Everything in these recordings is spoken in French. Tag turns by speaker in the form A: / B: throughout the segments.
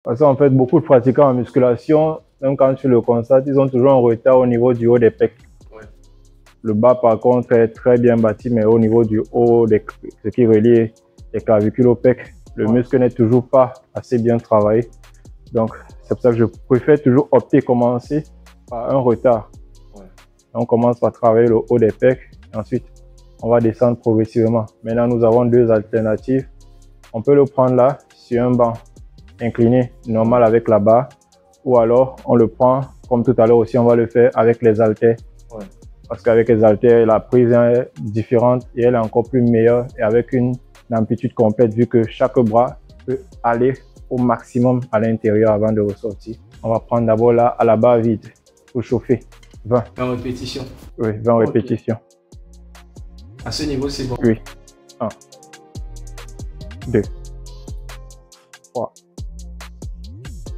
A: Parce qu'en fait, beaucoup de pratiquants en musculation, même quand tu le constates, ils ont toujours un retard au niveau du haut des pecs.
B: Ouais.
A: Le bas, par contre, est très bien bâti, mais au niveau du haut, ce qui relie les clavicules au pec, le muscle n'est toujours pas assez bien travaillé. Donc, c'est pour ça que je préfère toujours opter commencer par un retard.
B: Ouais.
A: On commence par travailler le haut des pecs, ensuite, on va descendre progressivement. Maintenant, nous avons deux alternatives. On peut le prendre là, sur un banc incliné, normal avec la barre, ou alors on le prend, comme tout à l'heure aussi, on va le faire avec les haltères.
B: Ouais.
A: Parce qu'avec les haltères, la prise est différente et elle est encore plus meilleure et avec une amplitude complète vu que chaque bras peut aller au maximum à l'intérieur avant de ressortir. On va prendre d'abord là à la barre vide pour chauffer. 20.
B: 20 répétitions.
A: Oui, 20 répétitions.
B: À ce niveau, c'est bon.
A: Oui. 1, 2, 3,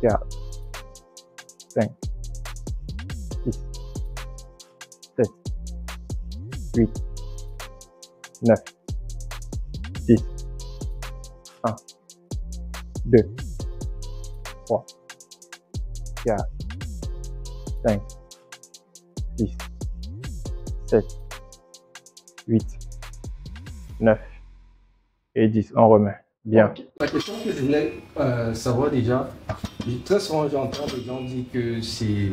A: 4, 5, 6, 7, 8, 9, 10, 1, 2, 3, 4, 5, 6, 7, 8, 9 et 10. On remet. Bien.
B: Okay. La question que je voulais savoir déjà, très souvent j'entends les gens dire que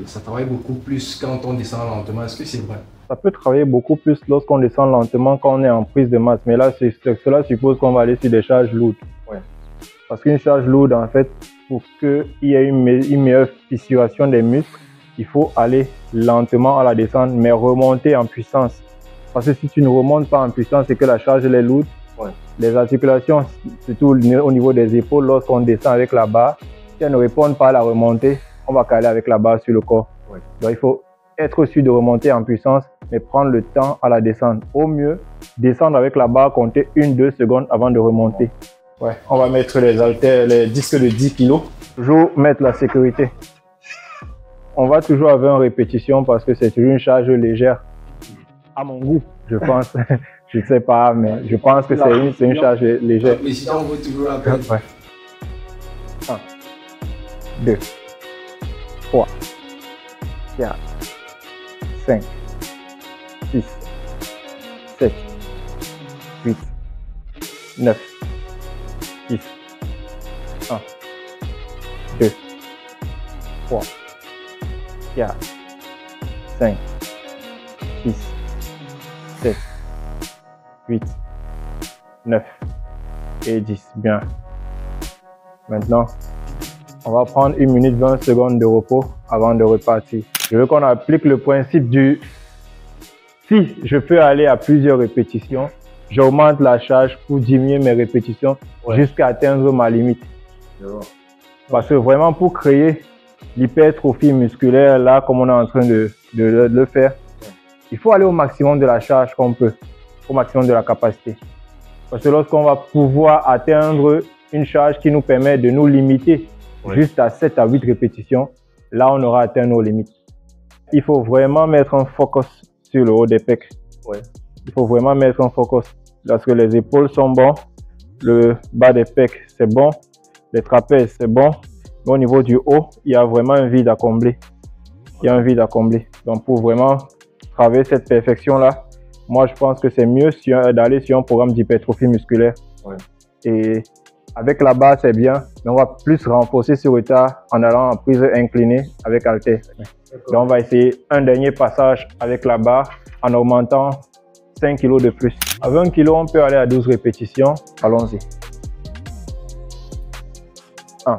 B: ça travaille beaucoup plus quand on descend lentement. Est-ce que c'est vrai?
A: Ça peut travailler beaucoup plus lorsqu'on descend lentement quand on est en prise de masse. Mais là, cela suppose qu'on va aller sur des charges lourdes.
B: Ouais.
A: Parce qu'une charge lourde, en fait, pour qu'il y ait une meilleure fissuration des muscles, il faut aller lentement à la descente, mais remonter en puissance. Parce que si tu ne remontes pas en puissance et que la charge est lourde,
B: ouais,
A: les articulations, surtout au niveau des épaules, lorsqu'on descend avec la barre, si elles ne répondent pas à la remontée, on va caler avec la barre sur le corps.
B: ouais.
A: Donc il faut être sûr de remonter en puissance, mais prendre le temps à la descente. Au mieux, descendre avec la barre, compter 1-2 secondes avant de remonter. Ouais, on va mettre les haltères, les disques de 10 kg. Toujours mettre la sécurité. On va toujours avoir une répétition parce que c'est une charge légère. À mon goût, je pense. Je ne sais pas, mais je pense que c'est une charge légère.
B: Mais si on veut toujours la peine.
A: Ouais. 1, 2, 3, 4, 5, 6, 7, 8, 9, 10, 1, 2, 3, 4, 5, 6, 7, 8, 9 et 10. Bien. Maintenant, on va prendre 1 minute 20 secondes de repos avant de repartir. Je veux qu'on applique le principe du si je peux aller à plusieurs répétitions, j'augmente la charge pour diminuer mes répétitions jusqu'à atteindre ma limite. Parce que vraiment pour créer l'hypertrophie musculaire, là comme on est en train de le faire, il faut aller au maximum de la charge qu'on peut, au maximum de la capacité. Parce que lorsqu'on va pouvoir atteindre une charge qui nous permet de nous limiter juste à 7 à 8 répétitions, là on aura atteint nos limites. Il faut vraiment mettre un focus sur le haut des pecs. Il faut vraiment mettre un focus. Lorsque les épaules sont bonnes, le bas des pecs c'est bon, les trapèzes c'est bon, mais au niveau du haut, il y a vraiment un vide à combler. Il y a un vide à combler. Donc pour vraiment travailler cette perfection-là, moi je pense que c'est mieux d'aller sur un programme d'hypertrophie musculaire. Et avec la barre c'est bien, mais on va plus renforcer ce retard en allant en prise inclinée avec haltère. Donc on va essayer un dernier passage avec la barre en augmentant 5 kg de plus. À 20 kg, on peut aller à 12 répétitions. Allons-y. 1,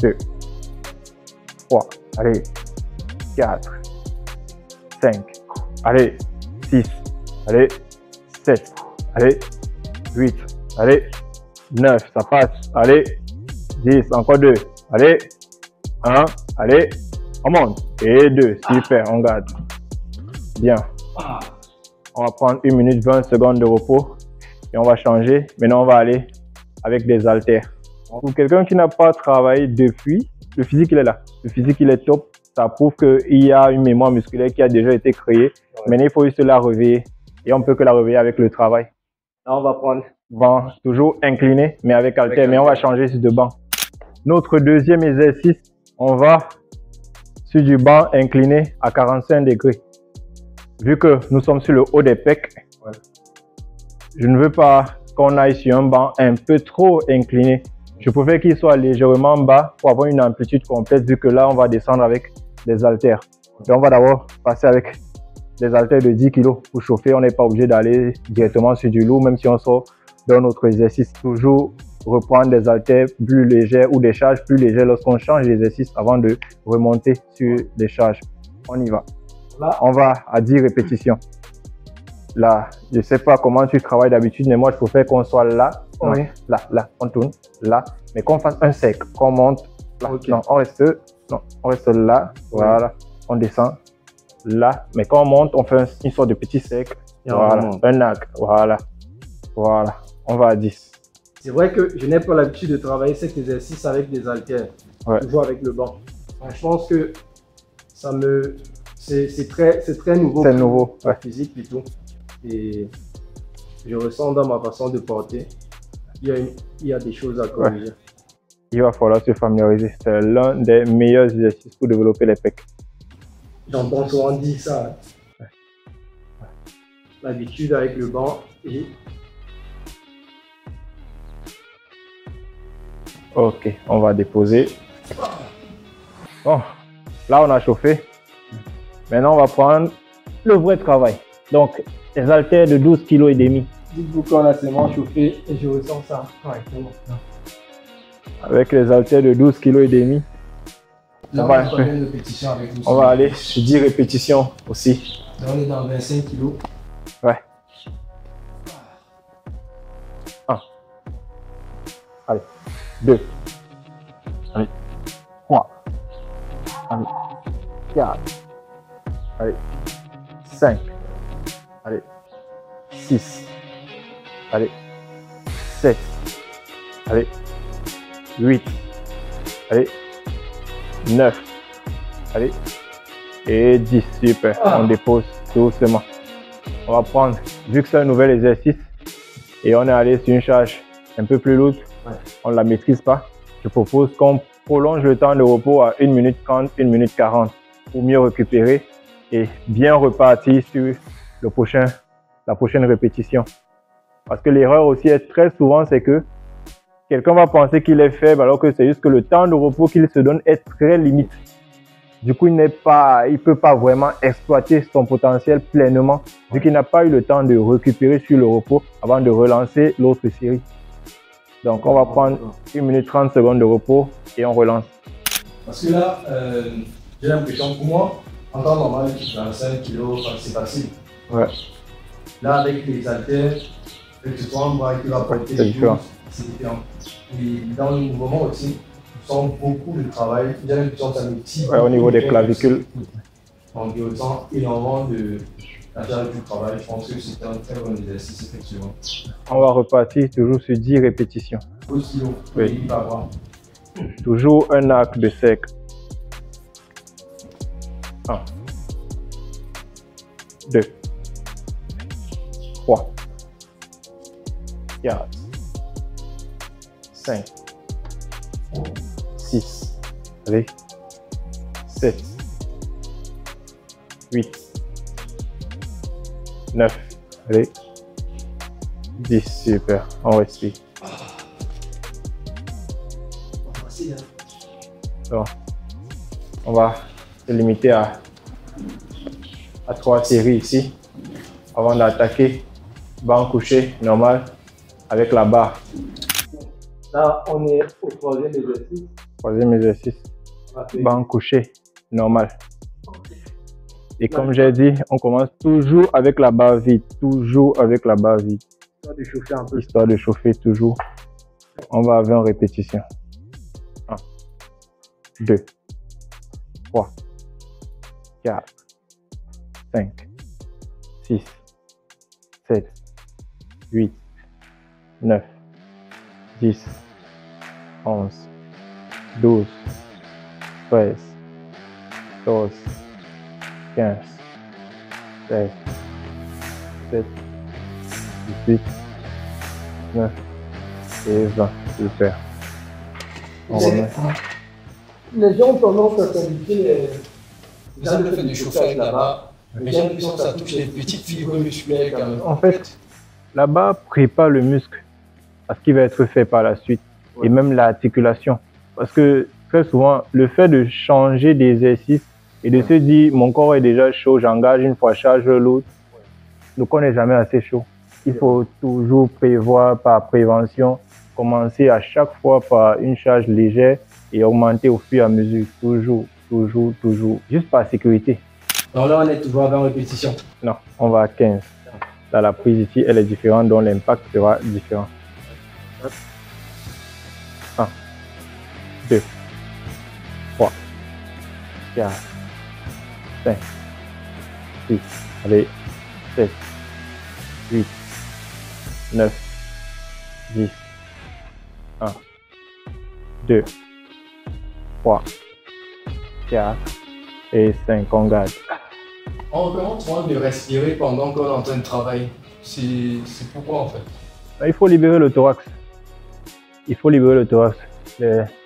A: 2, 3, allez, 4, 5, allez, 6, allez, 7, allez, 8, allez, 9, ça passe, allez, 10, encore 2, allez, 1, allez, on monte, et 2, super, on garde. Bien. On va prendre 1 minute 20 secondes de repos et on va changer. Maintenant, on va aller avec des haltères. Pour quelqu'un qui n'a pas travaillé depuis, le physique il est là. Le physique il est top. Ça prouve qu'il y a une mémoire musculaire qui a déjà été créée. Maintenant, il faut juste la réveiller et on peut que la réveiller avec le travail. Là, on va prendre banc toujours incliné mais avec haltère. Mais on va changer de banc. Notre deuxième exercice, on va sur du banc incliné à 45 degrés. Vu que nous sommes sur le haut des pecs, je ne veux pas qu'on aille sur un banc un peu trop incliné. Je préfère qu'il soit légèrement bas pour avoir une amplitude complète, vu que là, on va descendre avec des haltères. Donc, on va d'abord passer avec des haltères de 10 kg pour chauffer. On n'est pas obligé d'aller directement sur du lourd, même si on sort dans notre exercice. Toujours reprendre des haltères plus légères ou des charges plus légères lorsqu'on change d'exercice avant de remonter sur des charges. On y va. Là, on va à 10 répétitions. Là, je ne sais pas comment tu travailles d'habitude, mais moi, je préfère qu'on soit là. Non, là, on tourne, là. Mais qu'on fasse un cercle, qu'on monte. Là. Non, on reste là. Voilà. On descend là. Mais quand on monte, on fait une sorte de petit cercle. Voilà. Un arc. Voilà. On va à 10.
B: C'est vrai que je n'ai pas l'habitude de travailler cet exercice avec des haltères. Toujours avec le banc. Donc, je pense que ça me... C'est très nouveau.
A: C'est nouveau.
B: Physique et tout. Et je ressens dans ma façon de porter, il y a des choses à corriger.
A: Il va falloir se familiariser. C'est l'un des meilleurs exercices pour développer les pecs.
B: J'entends souvent dire ça. L'habitude avec le banc et...
A: Ok, on va déposer. Bon, là on a chauffé. Maintenant on va prendre le vrai travail. Donc, les haltères de 12 kg et demi.
B: Dites-vous qu'on a seulement chauffé et je ressens ça correctement.
A: Avec les haltères de 12 kg et demi.
B: Là,
A: on va aller sur 10 répétitions aussi.
B: Là, on est dans 25 kg.
A: Ouais. 1. Allez. 2. Allez. 3. Allez. 4. Allez. 5. Allez, 6, allez, 7, allez, 8, allez, 9, allez, et 10, super, on dépose doucement. On va prendre, vu que c'est un nouvel exercice, et on est allé sur une charge un peu plus lourde, on ne la maîtrise pas, je propose qu'on prolonge le temps de repos à 1 minute 30, 1 minute 40, pour mieux récupérer et bien repartir sur la prochaine répétition. Parce que l'erreur aussi est très souvent, c'est que quelqu'un va penser qu'il est faible alors que c'est juste que le temps de repos qu'il se donne est très limite. Du coup, il ne peut pas vraiment exploiter son potentiel pleinement vu qu'il n'a pas eu le temps de récupérer sur le repos avant de relancer l'autre série. Donc, on va prendre 1 minute 30 secondes de repos et on relance.
B: Parce que là, j'ai l'impression pour moi, en temps normal, 25 kg, c'est facile. Là, avec les haltères, que ce soit en bras qui va porter
A: c'est différent.
B: C'est différent. Et dans le mouvement aussi, on sent beaucoup de travail. J'ai l'impression que ça nous tire.
A: Au niveau des clavicules.
B: Donc, il y a énormément de la charge du travail. Je pense que c'est un très bon exercice, effectivement.
A: On va repartir toujours sur 10 répétitions.
B: Oui.
A: Toujours un arc de cercle. 1, 2, 3, 4, 5, 6, allez, 7, 8, 9, allez, 10, super, on respire. Bon, on va se limiter à 3 séries ici avant d'attaquer banc couché normal avec la barre.
B: Là, on est au troisième exercice.
A: Troisième exercice, banc couché normal. Et comme j'ai dit, on commence toujours avec la barre vide. Toujours avec la barre vide.
B: Histoire de chauffer un peu.
A: Histoire de chauffer toujours. On va à 20 répétitions. 1, 2, 3, 4, 5, 6, 7, 8, 9, 10, 11, 12, 13, 14, 15, 16, 17, 18, 19 et 20. Super. On remet.
B: Les gens ont tendance à qualifier vous avez fait du chauffage là-bas, mais j'ai l'impression que ça touche les petites fibres musculaires quand même.
A: En fait, là-bas, prépare le muscle à ce qui va être fait par la suite, et même l'articulation. Parce que très souvent, le fait de changer d'exercice et de se dire mon corps est déjà chaud, j'engage une fois, charge l'autre, le corps n'est jamais assez chaud. Il faut toujours prévoir par prévention, commencer à chaque fois par une charge légère et augmenter au fur et à mesure, toujours, juste par sécurité.
B: Donc là, on est toujours à 20 répétitions.
A: Non, on va à 15. Là, la prise ici, elle est différente, donc l'impact sera différent. 1, 2, 3, 4, 5, 6, allez, 7, 8, 9, 10, 1, 2, 3, 4 et 5, on garde.
B: On recommande souvent de respirer pendant qu'on est en train de travailler. C'est pourquoi en fait?
A: Il faut libérer le thorax. Il faut libérer le thorax.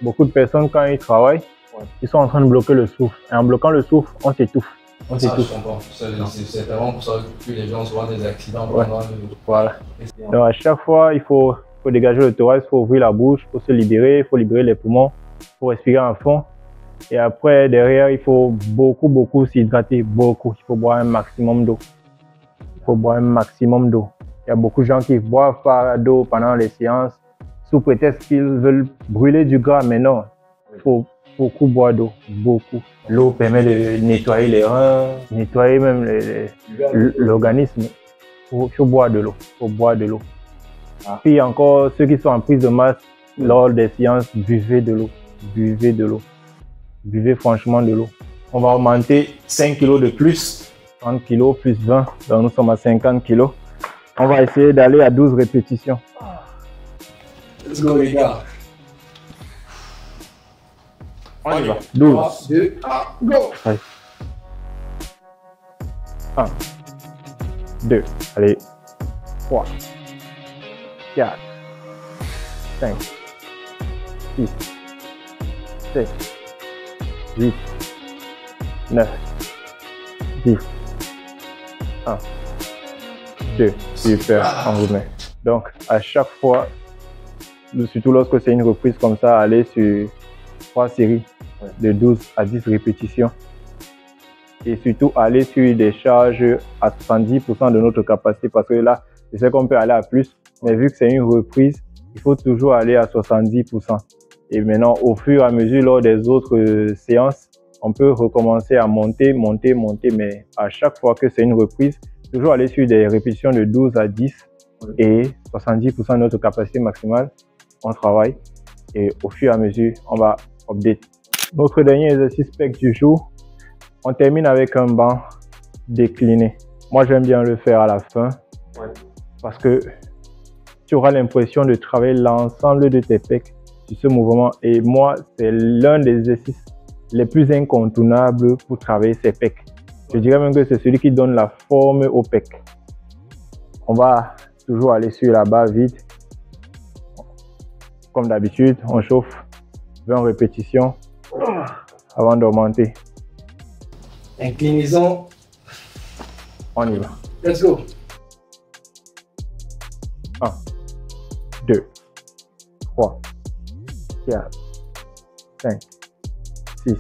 A: Beaucoup de personnes, quand ils travaillent, ils sont en train de bloquer le souffle. Et en bloquant le souffle, on s'étouffe.
B: C'est vraiment pour ça que les gens ont souvent des accidents pendant le...
A: Voilà. Donc à chaque fois, il faut dégager le thorax, il faut ouvrir la bouche, il faut se libérer, il faut libérer les poumons, il faut respirer en fond. Et après, derrière, il faut beaucoup s'hydrater, beaucoup. Il faut boire un maximum d'eau. Il faut boire un maximum d'eau. Il y a beaucoup de gens qui boivent pas d'eau pendant les séances, sous prétexte qu'ils veulent brûler du gras, mais non. Il faut beaucoup boire d'eau, beaucoup. L'eau permet de nettoyer les reins, nettoyer même l'organisme. Il faut boire de l'eau, il faut boire de l'eau. Puis encore, ceux qui sont en prise de masse, lors des séances, buvez de l'eau, buvez de l'eau. Buvez franchement de l'eau. On va augmenter 5 kg de plus, 30 kg plus 20, donc nous sommes à 50 kg. On va essayer d'aller à 12 répétitions.
B: Let's go les gars.
A: On y va. 12.
B: 3, 2, 1, go.
A: Allez. 1, 2, allez. 3, 4, 5, 6, 7, 8, 9, 10, 1, 2, super, on remet. Donc, à chaque fois, surtout lorsque c'est une reprise comme ça, allez sur 3 séries de 12 à 10 répétitions. Et surtout, aller sur des charges à 70% de notre capacité, parce que là, je sais qu'on peut aller à plus, mais vu que c'est une reprise, il faut toujours aller à 70%. Et maintenant, au fur et à mesure, lors des autres séances, on peut recommencer à monter, mais à chaque fois que c'est une reprise, toujours aller sur des répétitions de 12 à 10 et 70% de notre capacité maximale. On travaille et au fur et à mesure, on va update. Notre dernier exercice pec du jour, on termine avec un banc décliné. Moi, j'aime bien le faire à la fin parce que tu auras l'impression de travailler l'ensemble de tes pecs sur ce mouvement. Et moi, c'est l'un des exercices les plus incontournables pour travailler ses pecs. Je dirais même que c'est celui qui donne la forme au pec. On va toujours aller sur la barre vide. Comme d'habitude, on chauffe 20 répétitions avant d'augmenter.
B: Inclinaison.
A: On y va.
B: Let's go.
A: 1, 2, 3, 4, 5, 6,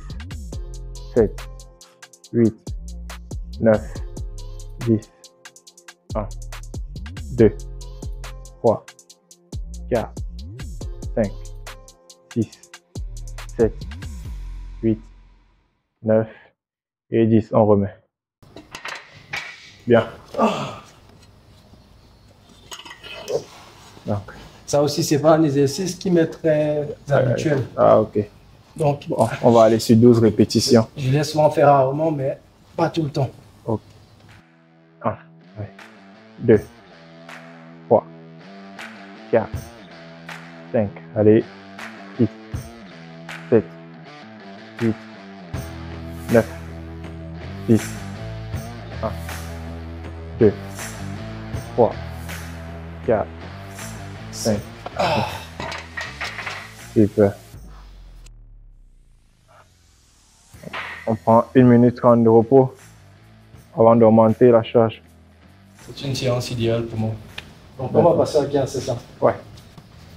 A: 7, 8, 9, 10, 1, 2, 3, 4, 5, 6, 7, 8, 9 et 10. On remet. Bien. Donc.
B: Ça aussi, c'est pas un exercice qui m'est très habituel.
A: Ok.
B: Donc,
A: bon, on va aller sur 12 répétitions.
B: Je laisse souvent faire rarement, mais pas tout le temps.
A: Ok. 1, 2, 3, 4, 5, allez, 6, 7, 8, 9, 10, 1, 2, 3, 4, 5, super. On prend 1 minute 30 de repos avant d'augmenter la charge.
B: C'est une séance idéale pour moi. Donc on va passer à 15, c'est ça?
A: Ouais.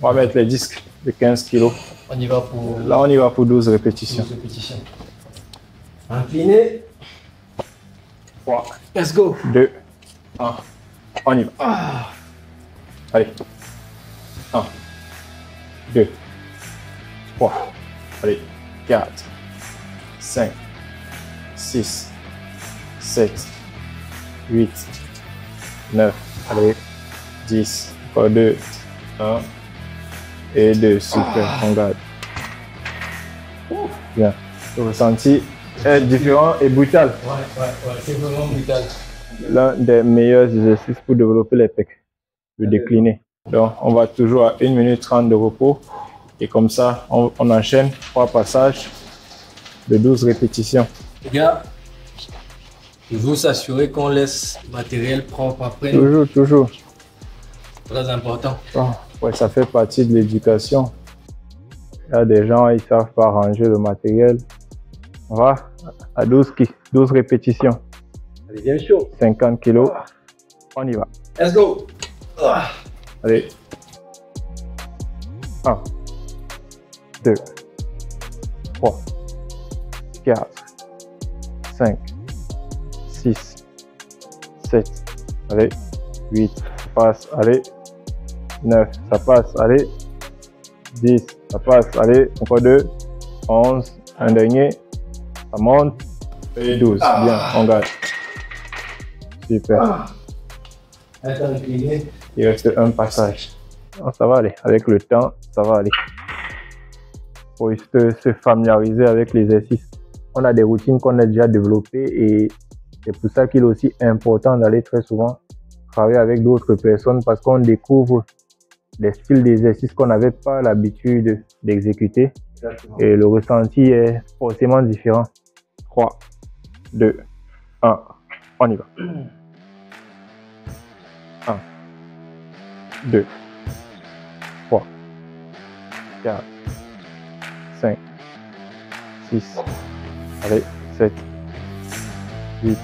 A: On va mettre les disques de 15 kg.
B: On y va pour...
A: Là, on y va pour 12 répétitions.
B: 12 répétitions. Incliné.
A: 3.
B: Let's go.
A: 2. 1. On y va. Allez. 1. 2. 3. Allez. 4. 5. 6. 7. 8. 9. Allez. 10. Encore 2. 1. Et 2. Super. On garde. Bien. Le ressenti est différent et brutal.
B: Ouais. C'est vraiment brutal.
A: L'un des meilleurs exercices pour développer les pecs. Le décliner. Donc, on va toujours à 1 minute 30 de repos. Et comme ça, on enchaîne 3 passages de 12 répétitions.
B: Les gars, toujours s'assurer qu'on laisse le matériel propre après.
A: Toujours.
B: Très important.
A: Ouais, ça fait partie de l'éducation. Il y a des gens, ils ne savent pas ranger le matériel. On va à 12 répétitions.
B: Allez, bien chaud.
A: 50 kg. On y va.
B: Let's go.
A: Allez. 1, 2, 3, 4, 5, 6, 7, allez, 8, ça passe, allez, 9, ça passe, allez, 10, ça passe, allez, encore 2, 11, un dernier, ça monte, et 12, bien, on garde. Super. Il reste un passage. Non, ça va aller, avec le temps, ça va aller. Faut juste se familiariser avec l'exercice. On a des routines qu'on a déjà développées et c'est pour ça qu'il est aussi important d'aller très souvent travailler avec d'autres personnes parce qu'on découvre des styles d'exercice qu'on n'avait pas l'habitude d'exécuter. Et le ressenti est forcément différent. 3, 2, 1, on y va. 1, 2, 3, 4, 5, 6, allez, 7, 8,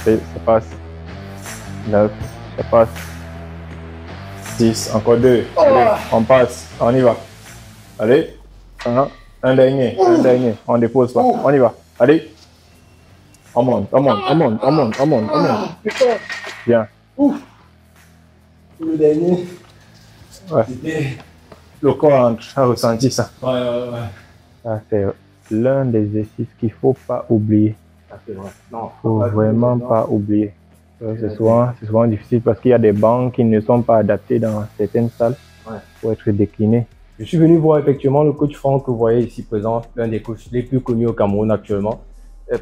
A: allez, ça passe, 9, ça passe, 10, encore 2, allez, on passe, on y va, allez, un dernier, on dépose pas, on y va, allez, on monte, bien.
B: Le dernier.
A: Ouais. Le corps a ressenti ça.
B: Ouais.
A: Ça, c'est l'un des exercices qu'il ne faut pas oublier.
B: C'est vrai. Non,
A: faut vraiment pas oublier. C'est souvent difficile parce qu'il y a des bancs qui ne sont pas adaptés dans certaines salles pour être déclinés.
B: Je suis venu voir effectivement le coach Franck que vous voyez ici présent, l'un des coachs les plus connus au Cameroun actuellement,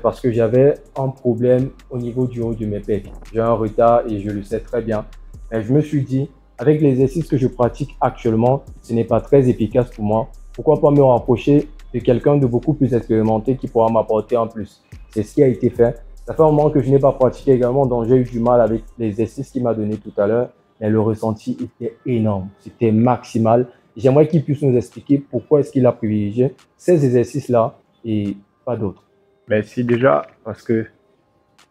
B: parce que j'avais un problème au niveau du haut de mes pecs. J'ai un retard et je le sais très bien. Et je me suis dit, avec l'exercice que je pratique actuellement, ce n'est pas très efficace pour moi. Pourquoi pas me rapprocher de quelqu'un de beaucoup plus expérimenté qui pourra m'apporter en plus. C'est ce qui a été fait. Ça fait un moment que je n'ai pas pratiqué également, donc j'ai eu du mal avec l'exercice qu'il m'a donné tout à l'heure. Mais le ressenti était énorme, c'était maximal. J'aimerais qu'il puisse nous expliquer pourquoi est-ce qu'il a privilégié ces exercices-là et pas d'autres.
A: Merci déjà parce que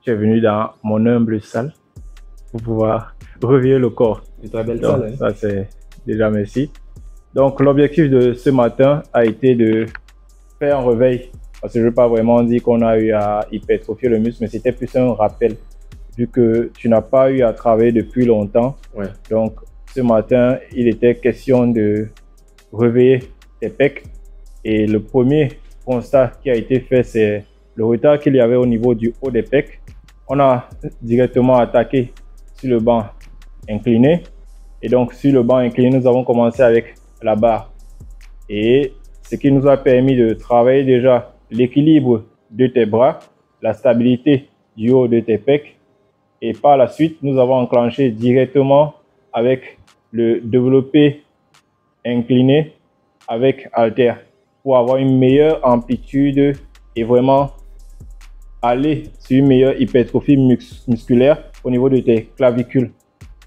A: tu es venu dans mon humble salle pour pouvoir réveiller le corps.
B: C'est une très belle
A: Donc,
B: salle. Hein?
A: Ça, c'est déjà merci. Donc, l'objectif de ce matin a été de faire un réveil. Parce que je ne veux pas vraiment dire qu'on a eu à hypertrophier le muscle, mais c'était plus un rappel. Vu que tu n'as pas eu à travailler depuis longtemps.
B: Ouais.
A: Donc, ce matin, il était question de réveiller tes pecs. Et le premier constat qui a été fait, c'est le retard qu'il y avait au niveau du haut des pecs. On a directement attaqué sur le banc incliné. Et donc, sur le banc incliné, nous avons commencé avec la barre. Et ce qui nous a permis de travailler déjà l'équilibre de tes bras, la stabilité du haut de tes pecs. Et par la suite, nous avons enclenché directement avec le développé incliné avec halter pour avoir une meilleure amplitude et vraiment aller sur une meilleure hypertrophie musculaire au niveau de tes clavicules.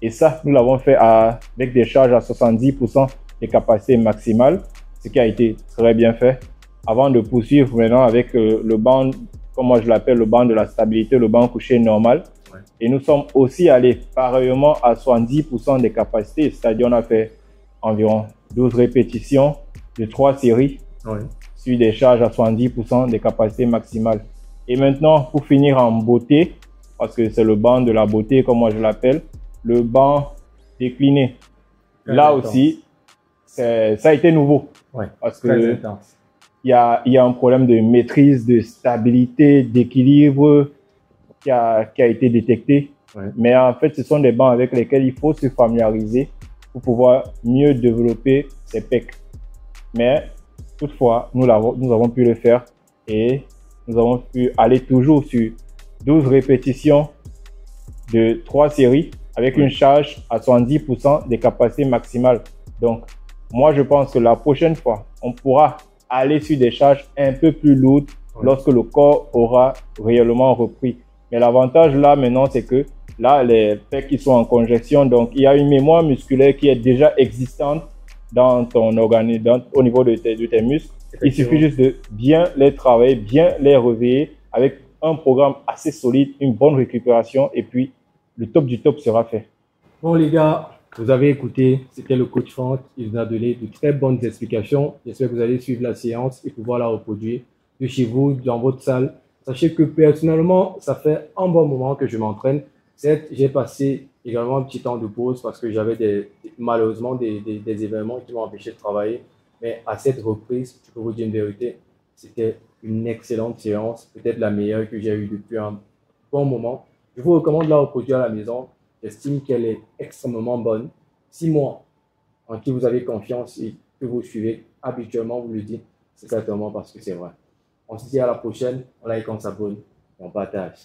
A: Et ça, nous l'avons fait avec des charges à 70% des capacités maximales, ce qui a été très bien fait. Avant de poursuivre maintenant avec le banc comme moi je l'appelle, le banc de la stabilité, le banc couché normal.
B: Ouais.
A: Et nous sommes aussi allés pareillement à 70% des capacités, c'est-à-dire on a fait environ 12 répétitions de 3 séries
B: Ouais.
A: sur des charges à 70% des capacités maximales. Et maintenant, pour finir en beauté, parce que c'est le banc de la beauté, comme moi je l'appelle, le banc décliné. Là aussi, ça a été nouveau.
B: Ouais,
A: parce
B: très
A: que
B: intense.
A: il y a un problème de maîtrise, de stabilité, d'équilibre qui a été détecté.
B: Ouais.
A: Mais en fait, ce sont des bancs avec lesquels il faut se familiariser pour pouvoir mieux développer ses pecs. Mais toutefois, nous avons pu le faire et nous avons pu aller toujours sur 12 répétitions de 3 séries avec une charge à 70% des capacités maximales. Donc, moi, je pense que la prochaine fois, on pourra aller sur des charges un peu plus lourdes lorsque le corps aura réellement repris. Mais l'avantage là, maintenant, c'est que là, les pecs qui sont en congestion, donc il y a une mémoire musculaire qui est déjà existante dans ton organisme, au niveau de tes muscles. Il suffit juste de bien les travailler, bien les réveiller avec un programme assez solide, une bonne récupération et puis le top du top sera fait.
B: Bon les gars, vous avez écouté, c'était le coach Franck, il vous a donné de très bonnes explications. J'espère que vous allez suivre la séance et pouvoir la reproduire de chez vous, dans votre salle. Sachez que personnellement, ça fait un bon moment que je m'entraîne. Certes, j'ai passé également un petit temps de pause parce que j'avais malheureusement des événements qui m'ont empêché de travailler. Mais à cette reprise, je peux vous dire une vérité, c'était une excellente séance, peut-être la meilleure que j'ai eue depuis un bon moment. Je vous recommande de la reproduire à la maison. J'estime qu'elle est extrêmement bonne. Si moi, en qui vous avez confiance et que vous suivez habituellement, vous le dites, c'est certainement parce que c'est vrai. On se dit à la prochaine, on like, on s'abonne et on partage.